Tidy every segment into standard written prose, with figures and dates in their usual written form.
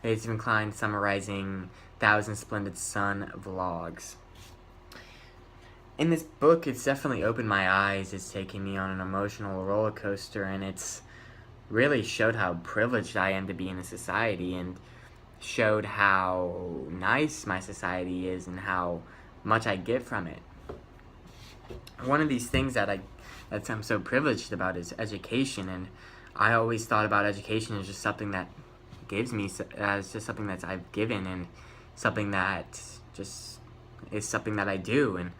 Stephen Klein summarizing Thousand Splendid Sun vlogs. In this book, it's definitely opened my eyes. It's taken me on an emotional roller coaster, and it's really showed how privileged I am to be in a society, and showed how nice my society is and how much I get from it. One of these things that I'm so privileged about is education, and I always thought about education as just something that gives me, as just something that I've given, and something that just is something that I do. And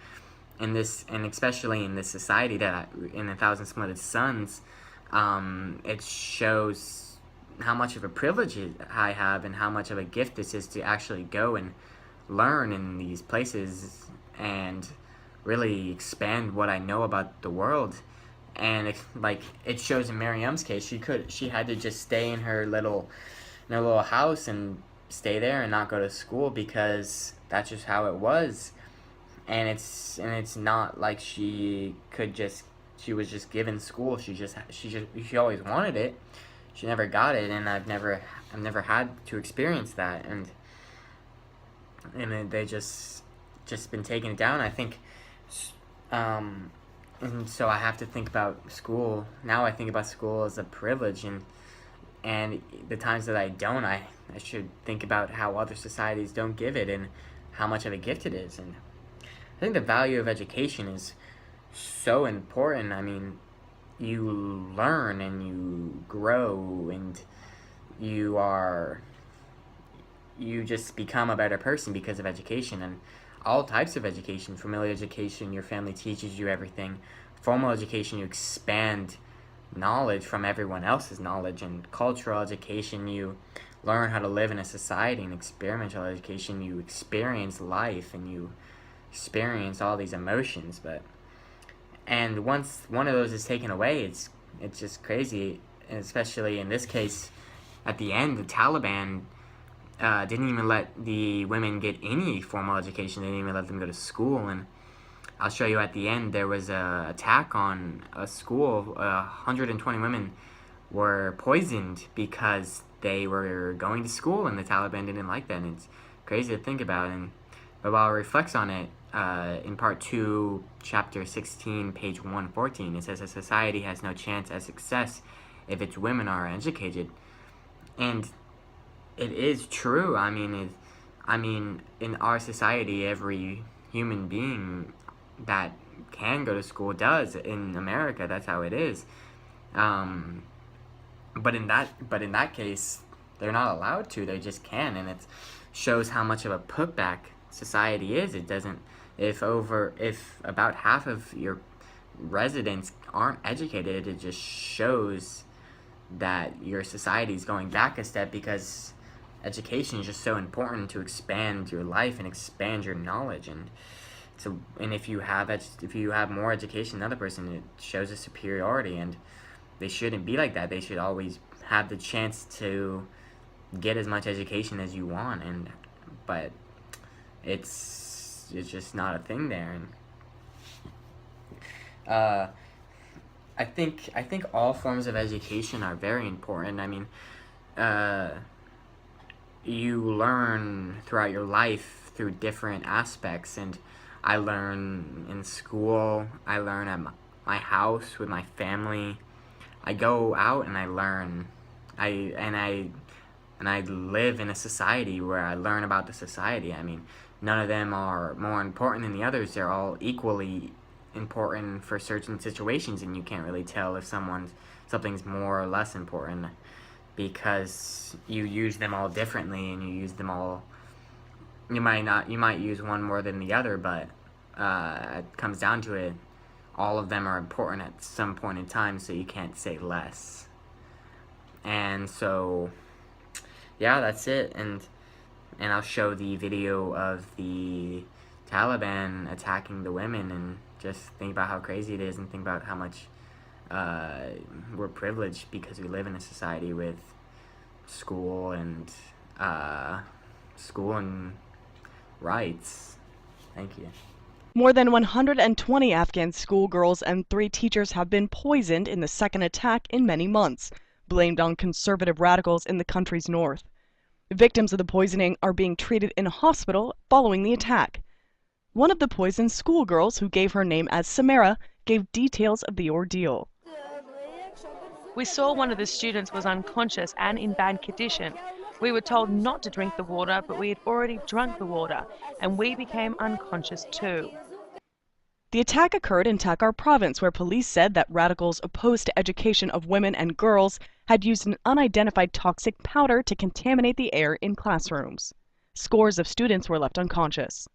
in this, and especially in this society in A Thousand Splendid Suns, it shows how much of a privilege I have and how much of a gift this is to actually go and learn in these places and really expand what I know about the world. And it shows in Miriam's case, she had to just stay in her little house and stay there and not go to school because that's just how it was. And it's not like she was just given school. She always wanted it. She never got it, and I've never had to experience that. And they just been taking it down. I think, and so I have to think about school now. I think about school as a privilege, and the times that I don't, I should think about how other societies don't give it and how much of a gift it is. And I think the value of education is so important. I mean, you learn and you grow, and you just become a better person because of education, and all types of education. Familiar education, your family teaches you everything. Formal education, you expand knowledge from everyone else's knowledge. And cultural education, you learn how to live in a society. And experimental education, you experience life and you experience all these emotions. And once one of those is taken away, it's just crazy. And especially in this case, at the end, the Taliban didn't even let the women get any formal education. They didn't even let them go to school. And I'll show you at the end, there was an attack on a school. 120 women were poisoned because they were going to school, and the Taliban didn't like that. And it's crazy to think about. But while it reflects on it, in part 2, chapter 16, page 114, it says, "A society has no chance at success if its women are educated." And it is true. I mean, in our society, every human being that can go to school does. In America, that's how it is. But in that case, they're not allowed to. They just can, and it shows how much of a putback society is. It doesn't. If about half of your residents aren't educated, it just shows that your society is going back a step, because education is just so important to expand your life and expand your knowledge. And if you have more education than another person, it shows a superiority, and they shouldn't be like that. They should always have the chance to get as much education as you want. But it's just not a thing there. And I think all forms of education are very important. I mean, you learn throughout your life through different aspects, and I learn in school, I learn at my house with my family. I go out and I learn. I live in a society where I learn about the society. I mean, none of them are more important than the others. They're all equally important for certain situations, and you can't really tell if something's more or less important, because you use them all differently, and you use them all. You might use one more than the other, but it comes down to it. All of them are important at some point in time, so you can't say less. And so, yeah, that's it. And I'll show the video of the Taliban attacking the women, and just think about how crazy it is, and think about how much we're privileged because we live in a society with school and rights. Thank you. More than 120 Afghan schoolgirls and 3 teachers have been poisoned in the second attack in many months, blamed on conservative radicals in the country's north. Victims of the poisoning are being treated in a hospital following the attack. One of the poisoned schoolgirls, who gave her name as Samara, gave details of the ordeal. We saw one of the students was unconscious and in bad condition. We were told not to drink the water, but we had already drunk the water, and we became unconscious too. The attack occurred in Takar province, where police said that radicals opposed to education of women and girls had used an unidentified toxic powder to contaminate the air in classrooms. Scores of students were left unconscious.